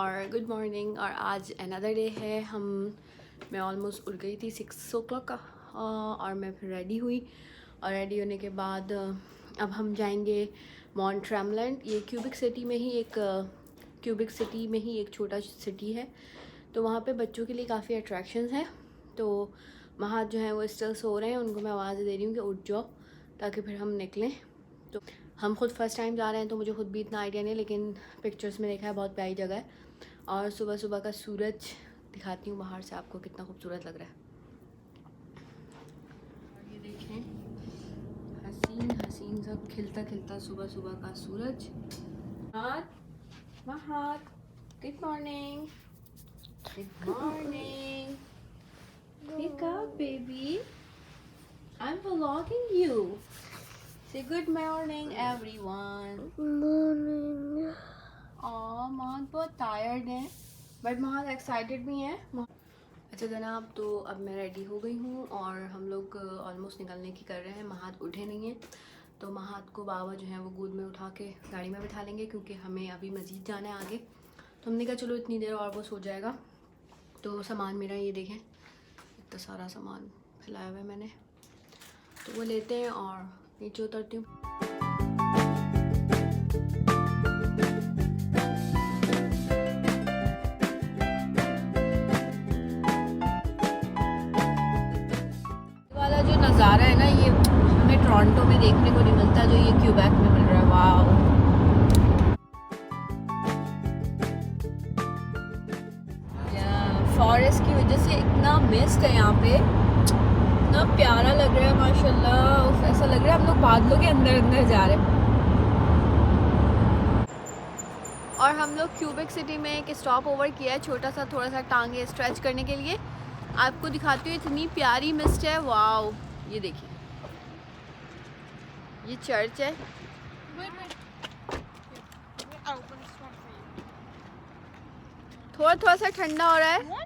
और good morning. और आज अनदर डे है। मैं ऑलमोस्ट उठ गई थी 6 o'clock का और मैं फिर रेडी हुई और रेडी होने के बाद अब हम जाएंगे माउंट ट्रैमलैंड। ये क्यूबिक सिटी में ही एक छोटा सिटी है, तो वहाँ पे बच्चों के लिए काफ़ी अट्रैक्शंस हैं। तो वहाँ जो है वो स्टिल सो रहे हैं, उनको मैं आवाज़ दे रही हूँ कि उठ जाओ ताकि फिर हम निकलें। तो हम खुद फर्स्ट टाइम जा रहे हैं तो मुझे खुद भी इतना आइडिया नहीं, लेकिन पिक्चर्स में देखा है बहुत प्यारी जगह है। और सुबह सुबह का सूरज दिखाती हूँ बाहर से आपको कितना खूबसूरत लग रहा है। और ये देखें, हसीन हसीन सब खिलता खिलता सुबह सुबह का सूरज। महात, good morning. Good morning. Wake up, baby. I'm vlogging you. Say good morning, everyone. Morning. महत बहुत टायर्ड है बट महत एक्साइटेड भी हैं। अच्छा जनाब, तो अब मैं रेडी हो गई हूँ और हम लोग ऑलमोस्ट निकलने की कर रहे हैं। महत उठे नहीं हैं, तो महत को बाबा जो है वो गोद में उठा के गाड़ी में बिठा लेंगे क्योंकि हमें अभी मस्जिद जाना है आगे। तो हमने कहा चलो इतनी देर और वो सो जाएगा। तो सामान मेरा ये देखें, इतना सारा सामान फैलाया हुआ है मैंने, तो वो लेते हैं और नीचे उतरती हूँ। वाला जो नज़ारा है ना, ये हमें टोरंटो में देखने को नहीं मिलता, जो ये क्यूबेक में मिल रहा है। वाह, फॉरेस्ट की वजह से इतना मिस्ट है यहाँ पे, इतना प्यारा लग रहा है माशाल्लाह। ऐसा लग रहा है हम लोग बादलों के अंदर अंदर जा रहे हैं। और हम लोग क्यूबिक सिटी में एक स्टॉप ओवर किया है छोटा सा, थोड़ा सा टांगे स्ट्रेच करने के लिए। आपको दिखाती हूँ, इतनी प्यारी मिस्ट है। वाओ, ये देखिए, ये चर्च है। थोड़ा थोड़ा सा ठंडा हो रहा है।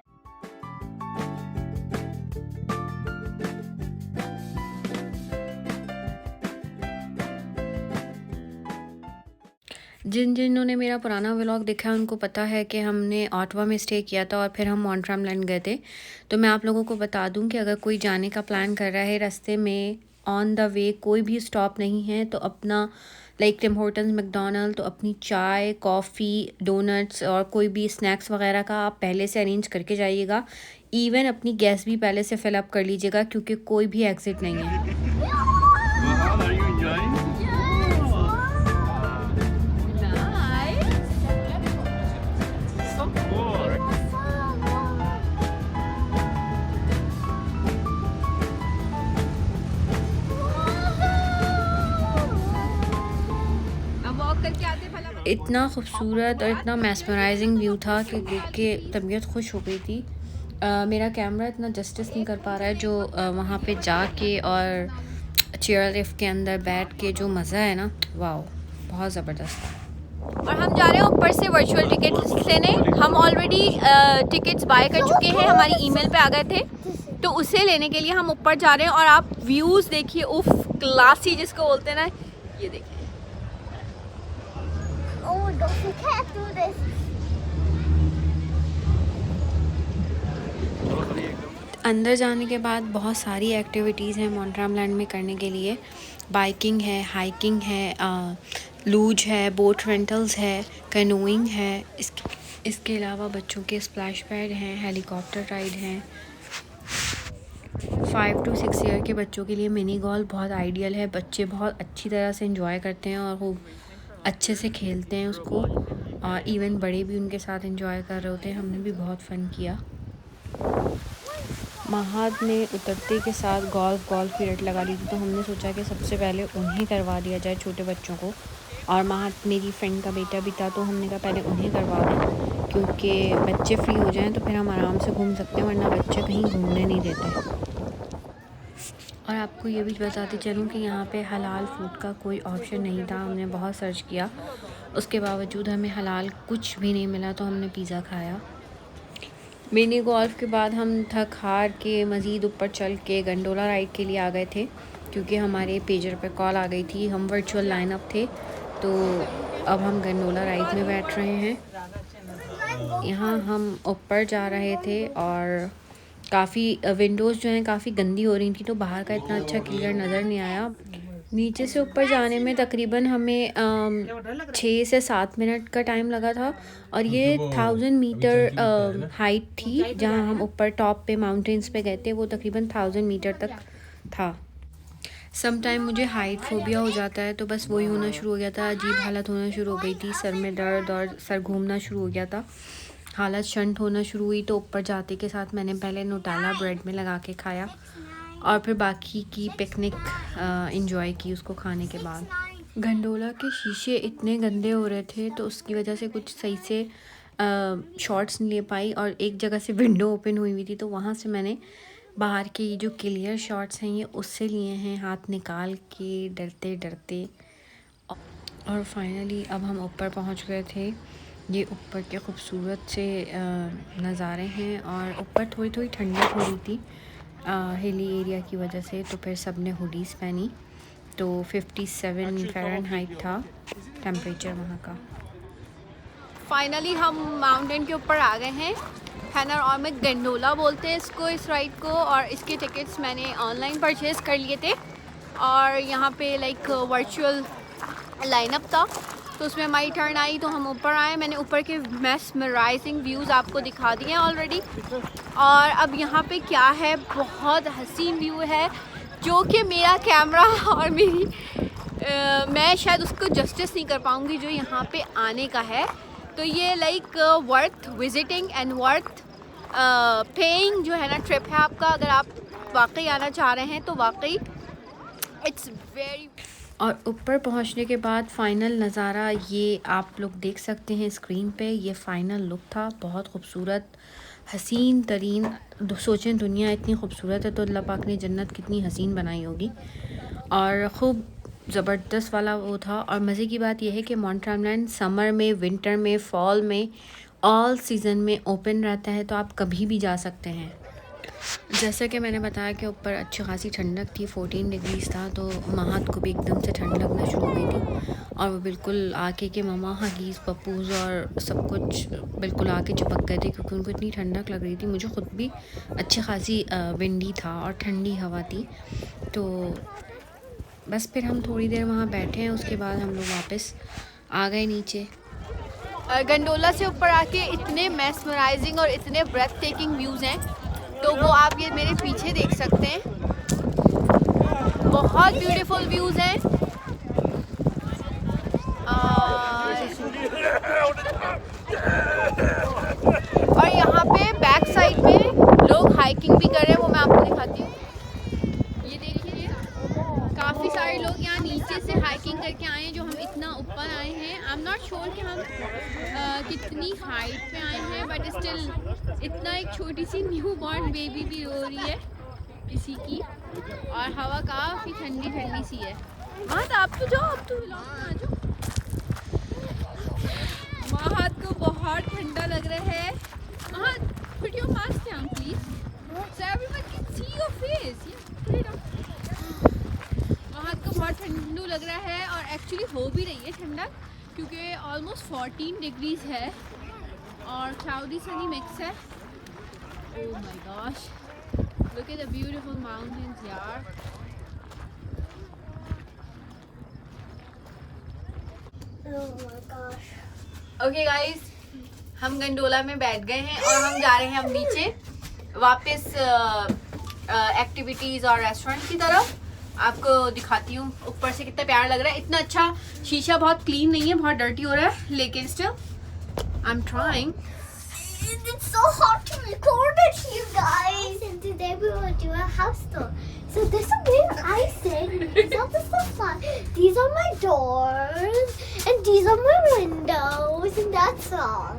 जिन्होंने ने मेरा पुराना व्लॉग देखा है उनको पता है कि हमने ऑटवा में स्टे किया था और फिर हम माउंट ट्रैमलैंड गए थे। तो मैं आप लोगों को बता दूं कि अगर कोई जाने का प्लान कर रहा है, रास्ते में ऑन द वे कोई भी स्टॉप नहीं है, तो अपना लाइक टिम हॉर्टन्स, मैकडोनल्ड, तो अपनी चाय, कॉफ़ी, डोनट्स और कोई भी स्नैक्स वगैरह का आप पहले से अरेंज करके जाइएगा। इवन अपनी गैस भी पहले से फिल अप कर लीजिएगा क्योंकि कोई भी एग्ज़िट नहीं है। इतना खूबसूरत और इतना मैस्मराइजिंग व्यू था कि देख के तबीयत खुश हो गई थी। मेरा कैमरा इतना जस्टिस नहीं कर पा रहा है जो वहाँ पे जाके और चेयर लिफ्ट के अंदर बैठ के जो मज़ा है ना, वाह, बहुत ज़बरदस्त था। और हम जा रहे हैं ऊपर से वर्चुअल टिकट लेने। हम ऑलरेडी टिकट्स बाय कर चुके हैं, हमारी ईमेल पे आ गए थे, तो उसे लेने के लिए हम ऊपर जा रहे हैं। और आप व्यूज़ देखिए, उफ, क्लासी जिसको बोलते हैं ना, ये देखिए। Oh, don't forget to do this. अंदर जाने के बाद बहुत सारी एक्टिविटीज़ हैं माउंट ट्रैमलैंड में करने के लिए। बाइकिंग है, हाइकिंग है, लूज है, बोट रेंटल्स है, कैनोइंग है। इसके अलावा बच्चों के स्प्लैश पैड हैं, हेलीकॉप्टर राइड हैं। 5 to 6 ईयर के बच्चों के लिए मिनी गोल्फ बहुत आइडियल है। बच्चे बहुत अच्छी तरह से एंजॉय करते हैं और वो अच्छे से खेलते हैं उसको, और इवन बड़े भी उनके साथ एंजॉय कर रहे होते हैं। हमने भी बहुत फ़न किया। महाद ने उतरते के साथ गोल्फ की रट लगा ली थी, तो हमने सोचा कि सबसे पहले उन्हें करवा दिया जाए, छोटे बच्चों को। और महाद मेरी फ्रेंड का बेटा भी था, तो हमने कहा पहले उन्हें करवा दें क्योंकि बच्चे फ्री हो जाएं तो फिर हम आराम से घूम सकते हैं, वरना बच्चे कहीं घूमने नहीं देते। और आपको ये भी बताती चलूँ कि यहाँ पे हलाल फूड का कोई ऑप्शन नहीं था। हमने बहुत सर्च किया, उसके बावजूद हमें हलाल कुछ भी नहीं मिला, तो हमने पिज़्ज़ा खाया। मिनी गोल्फ के बाद हम थक हार के मज़ीद ऊपर चल के गंडोला राइड के लिए आ गए थे क्योंकि हमारे पेजर पे कॉल आ गई थी। हम वर्चुअल लाइनअप थे, तो अब हम गंडोला राइड में बैठ रहे हैं। यहाँ हम ऊपर जा रहे थे और काफ़ी विंडोज़ जो हैं काफ़ी गंदी हो रही थी, तो बाहर का इतना अच्छा क्लियर नज़र नहीं आया। नीचे से ऊपर जाने में तकरीबन हमें 6 से 7 मिनट का टाइम लगा था और ये 1000 मीटर हाइट थी। जहाँ हम ऊपर टॉप पे माउंटेन्स पे गए थे वो तकरीबन 1000 मीटर तक था। सम टाइम मुझे हाइट फोबिया हो जाता है, तो बस वही होना शुरू हो गया था। अजीब हालत होना शुरू हो गई थी, सर में दर्द और सर घूमना शुरू हो गया था, हालत शंट होना शुरू हुई। तो ऊपर जाते के साथ मैंने पहले नुटेला ब्रेड में लगा के खाया और फिर बाकी की पिकनिक एंजॉय की उसको खाने के बाद। गंडोला के शीशे इतने गंदे हो रहे थे तो उसकी वजह से कुछ सही से शॉट्स नहीं ले पाई और एक जगह से विंडो ओपन हुई हुई थी, तो वहाँ से मैंने बाहर के ये जो क्लियर शॉट्स हैं ये उससे लिए हैं, हाथ निकाल के डरते डरते। और फाइनली अब हम ऊपर पहुँच गए थे। ये ऊपर के खूबसूरत से नज़ारे हैं और ऊपर थोड़ी थोड़ी ठंडक हो रही थी हिली एरिया की वजह से, तो फिर सब ने हुडीज़ पहनी। तो 57 फ़ारेनहाइट था टेम्परेचर वहाँ का। फाइनली हम माउंटेन के ऊपर आ गए हैं, हैनर और में गंडोला बोलते हैं इसको, इस राइड को। और इसके टिकट्स मैंने ऑनलाइन परचेज़ कर लिए थे और यहाँ पे लाइक वर्चुअल लाइनअप था, तो उसमें हमारी टर्न आई तो हम ऊपर आए। मैंने ऊपर के मेस्मराइजिंग व्यूज़ आपको दिखा दिए हैं ऑलरेडी। और अब यहाँ पे क्या है, बहुत हसीन व्यू है जो कि मेरा कैमरा और मेरी मैं शायद उसको जस्टिस नहीं कर पाऊँगी जो यहाँ पे आने का है। तो ये like worth visiting and worth paying जो है ना ट्रिप है आपका, अगर आप वाकई आना चाह रहे हैं तो वाकई इट्स वेरी। और ऊपर पहुंचने के बाद फ़ाइनल नज़ारा ये आप लोग देख सकते हैं स्क्रीन पे। ये फ़ाइनल लुक था, बहुत खूबसूरत हसीन तरीन। सोचें दुनिया इतनी खूबसूरत है तो अल्लाह पाक ने जन्नत कितनी हसीन बनाई होगी। और ख़ूब ज़बरदस्त वाला वो था। और मज़े की बात यह है कि माउंट ट्रम्बलैंड समर में, विंटर में, फॉल में, ऑल सीज़न में ओपन रहता है, तो आप कभी भी जा सकते हैं। जैसा कि मैंने बताया कि ऊपर अच्छी खासी ठंडक थी, 14 डिग्रीज़ था, तो महात को भी एकदम से ठंड लगना शुरू हो गई थी और वो बिल्कुल आके के ममा हगीज़ पप्पूज़ और सब कुछ बिल्कुल आके चिपक गए थे क्योंकि उनको इतनी ठंडक लग रही थी। मुझे ख़ुद भी अच्छी खासी विंडी था और ठंडी हवा थी। तो बस फिर हम थोड़ी देर वहाँ बैठे हैं, उसके बाद हम लोग वापस आ गए नीचे। गंडोला से ऊपर आके इतने मेस्मराइजिंग और इतने ब्रेथ टेकिंग व्यूज़ हैं, तो वो आप ये मेरे पीछे देख सकते हैं। बहुत ब्यूटीफुल व्यूज़ हैं। और यहाँ पे बैक साइड में लोग हाइकिंग भी कर रहे हैं, वो मैं आपको दिखाती हूँ। ये देखिए काफ़ी सारे लोग यहाँ नीचे से हाइकिंग करके आए हैं, जो हम इतना ऊपर आए हैं। आई एम नॉट श्योर कि हम कितनी हाइट पे आए हैं, बट स्टिल इतना एक छोटी सी न्यू बॉर्न बेबी भी रो रही है किसी की, और हवा काफ़ी ठंडी ठंडी सी है। महत आप तो जाओ, आप तो आ जाओ। महत को बहुत ठंडा लग रहा है। महत, put your mask down please so everyone can see your face. Yeah, put it on. महत को बहुत ठंडू लग रहा है और एक्चुअली हो भी रही है ठंडक, क्योंकि ऑलमोस्ट 14 डिग्रीज है और क्लाउडी सनी मिक्स है। Oh my gosh, look at the beautiful mountains यार। Oh my gosh. Okay guys, हम गंडोला में बैठ गए हैं और हम जा रहे हैं अब नीचे वापस एक्टिविटीज़ और रेस्टोरेंट की तरफ। आपको दिखाती हूँ ऊपर से कितना प्यारा लग रहा है। इतना अच्छा शीशा बहुत क्लीन नहीं है, बहुत डर्टी हो रहा है, लेकिन still I am trying. It's so hot to record it, you guys. And today we will do a house tour. So this is where I sit. These are the sofa. These are my doors, and these are my windows, and that's all.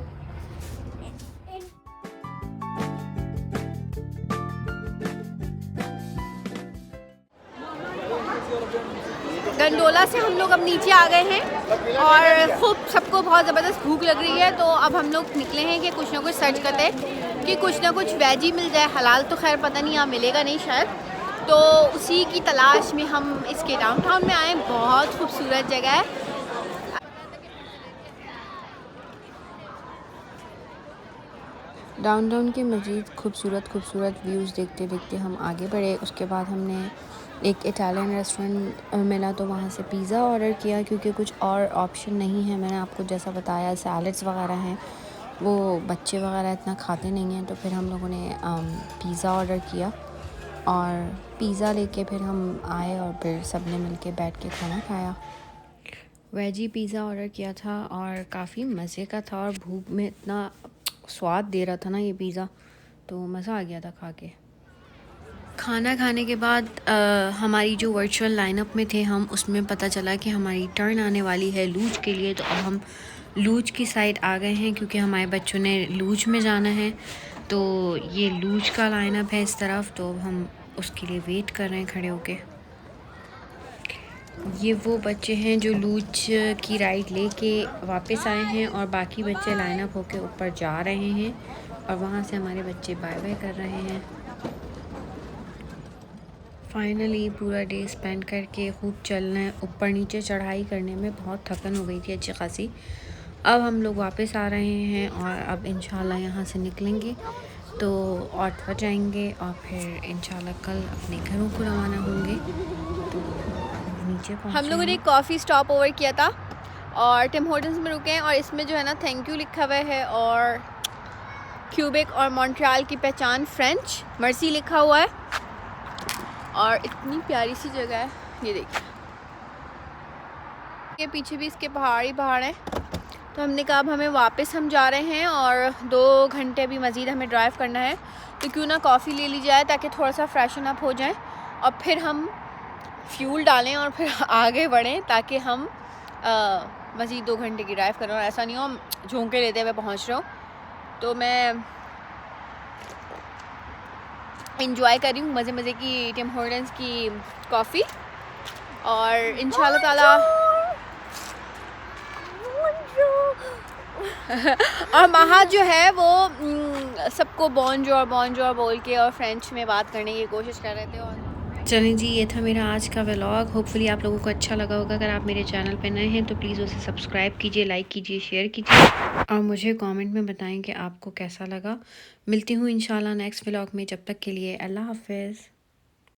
Gondola से हम लोग अब नीचे आ गए हैं और खूब सबको बहुत ज़बरदस्त भूख लग रही है, तो अब हम लोग निकले हैं कि कुछ ना कुछ सर्च करते हैं कि कुछ ना कुछ वेजी मिल जाए। हलाल तो खैर पता नहीं यहाँ मिलेगा नहीं शायद, तो उसी की तलाश में हम इसके डाउनटाउन में आए। बहुत खूबसूरत जगह है। डाउनटाउन के मज़ीद खूबसूरत व्यूज़ देखते देखते हम आगे बढ़े। उसके बाद हमने एक इटालियन रेस्टोरेंट मिला तो वहाँ से पिज़्ज़ा ऑर्डर किया, क्योंकि कुछ और ऑप्शन नहीं है। मैंने आपको जैसा बताया सैलड्स वगैरह हैं, वो बच्चे वगैरह इतना खाते नहीं हैं, तो फिर हम लोगों ने पिज़्ज़ा ऑर्डर किया और पिज़्ज़ा लेके फिर हम आए और फिर सब ने मिल के बैठ के खाना खाया। वेजी पिज़्ज़ा ऑर्डर किया था और काफ़ी मज़े का था, और भूख में इतना स्वाद दे रहा था ना ये पिज़्ज़ा, तो मज़ा आ गया था खा के। खाना खाने के बाद हमारी जो वर्चुअल लाइनअप में थे हम, उसमें पता चला कि हमारी टर्न आने वाली है लूज के लिए। तो अब हम लूज की साइड आ गए हैं, क्योंकि हमारे बच्चों ने लूज में जाना है। तो ये लूज का लाइनअप है इस तरफ, तो हम उसके लिए वेट कर रहे हैं खड़े होके। ये वो बच्चे हैं जो लूज की राइड लेके वापस आए हैं, और बाकी बच्चे लाइनअप होके ऊपर जा रहे हैं, और वहाँ से हमारे बच्चे बाय बाय कर रहे हैं। फाइनली पूरा डे स्पेंड करके खूब चलने ऊपर नीचे चढ़ाई करने में बहुत थकन हो गई थी अच्छी खासी। अब हम लोग वापस आ रहे हैं, और अब इंशाल्लाह यहाँ से निकलेंगे तो ऑटो जाएंगे, और फिर इंशाल्लाह कल अपने घरों को रवाना होंगे। तो नीचे हम लोगों ने कॉफ़ी स्टॉप ओवर किया था और टिम हॉर्टन्स में रुके हैं, और इसमें जो है ना थैंक यू लिखा हुआ है, और क्यूबेक और मॉन्ट्रियल की पहचान फ्रेंच मर्सी लिखा हुआ है। और इतनी प्यारी सी जगह है, ये देखिए, के पीछे भी इसके पहाड़ ही पहाड़ हैं। तो हमने कहा अब हमें वापस हम जा रहे हैं, और 2 घंटे भी मज़ीद हमें ड्राइव करना है, तो क्यों ना कॉफ़ी ले ली जाए ताकि थोड़ा सा फ्रेशन अप हो जाए, और फिर हम फ्यूल डालें और फिर आगे बढ़ें, ताकि हम मज़ीद 2 घंटे की ड्राइव करें, और ऐसा नहीं हो हम झोंके लेते हुए पहुँच रहे हो। तो मैं इंजॉय कर रही हूँ मज़े मज़े की टिम हॉर्टन्स की कॉफ़ी, और इंशाल्लाह ताला और महा जो है वो सबको बॉन्जोर बोल के और फ्रेंच में बात करने की कोशिश कर रहे थे। और चलें जी, ये था मेरा आज का व्लॉग। होपफुली आप लोगों को अच्छा लगा होगा। अगर आप मेरे चैनल पे नए हैं तो प्लीज़ उसे सब्सक्राइब कीजिए, लाइक कीजिए, शेयर कीजिए, और मुझे कमेंट में बताएं कि आपको कैसा लगा। मिलती हूँ इंशाल्लाह नेक्स्ट व्लॉग में। जब तक के लिए अल्लाह हाफ़िज़।